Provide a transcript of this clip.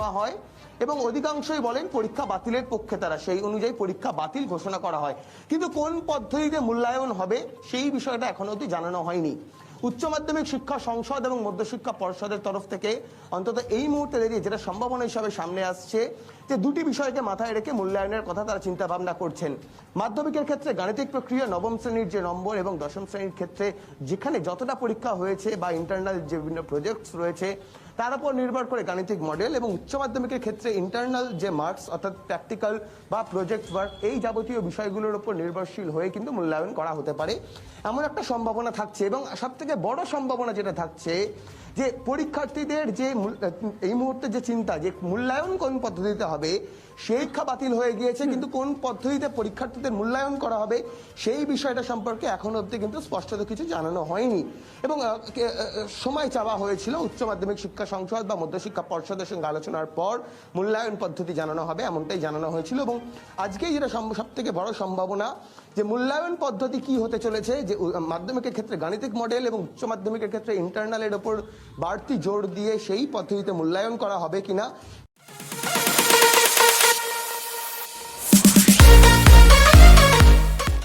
নেওয়া হয় এবং অধিকাংশই বলেন পরীক্ষা বাতিলের পক্ষে, তারা সেই অনুযায়ী পরীক্ষা বাতিল ঘোষণা করা হয়। কিন্তু কোন পদ্ধতিতে মূল্যায়ন হবে সেই বিষয়টা এখনো অবধি জানানো হয়নি। উচ্চ মাধ্যমিক শিক্ষা সংসদ এবং মধ্যশিক্ষা পর্ষদের তরফ থেকে অন্তত এই মুহূর্তে দাঁড়িয়ে যেটা সম্ভাবনা হিসাবে সামনে আসছে যে দুটি বিষয়কে মাথায় রেখে মূল্যায়নের কথা তারা চিন্তা ভাবনা করছেন। মাধ্যমিকের ক্ষেত্রে গাণিতিক প্রক্রিয়া নবম শ্রেণীর যে নম্বর এবং দশম শ্রেণীর ক্ষেত্রে যেখানে যতটা পরীক্ষা হয়েছে বা ইন্টারনাল যে বিভিন্ন প্রজেক্টস রয়েছে তার উপর নির্ভর করে গাণিতিক মডেল, এবং উচ্চ মাধ্যমিকের ক্ষেত্রে ইন্টারনাল যে মার্কস অর্থাৎ প্র্যাকটিক্যাল বা প্রজেক্ট ওয়ার্ক এই যাবতীয় বিষয়গুলোর উপর নির্ভরশীল হয়ে কিন্তু মূল্যায়ন করা হতে পারে এমন একটা সম্ভাবনা থাকছে। এবং সবথেকে বড় সম্ভাবনা যেটা থাকছে যে পরীক্ষার্থীদের যে এই মুহূর্তে যে চিন্তা যে মূল্যায়ন কোন পদ্ধতিতে হবে, শিক্ষা বাতিল হয়ে গিয়েছে কিন্তু কোন পদ্ধতিতে পরীক্ষার্থীদের মূল্যায়ন করা হবে সেই বিষয়টা সম্পর্কে এখনো অবধি কিন্তু স্পষ্টত কিছু জানানো হয়নি। এবং সময় চাওয়া হয়েছিল উচ্চ মাধ্যমিক শিক্ষা সংসদ বা মধ্যশিক্ষা পর্ষদের সঙ্গে আলোচনার পর মূল্যায়ন পদ্ধতি জানানো হবে এমনটাই জানানো হয়েছিল। এবং আজকেই যেটা সব থেকে বড় সম্ভাবনা যে মূল্যায়ন পদ্ধতি কি হতে চলেছে, যে মাধ্যমিকের ক্ষেত্রে গাণিতিক মডেল এবং উচ্চ মাধ্যমিকের ক্ষেত্রে ইন্টারনালের ওপর বাড়তি জোর দিয়ে সেই পদ্ধতিতে মূল্যায়ন করা হবে কিনা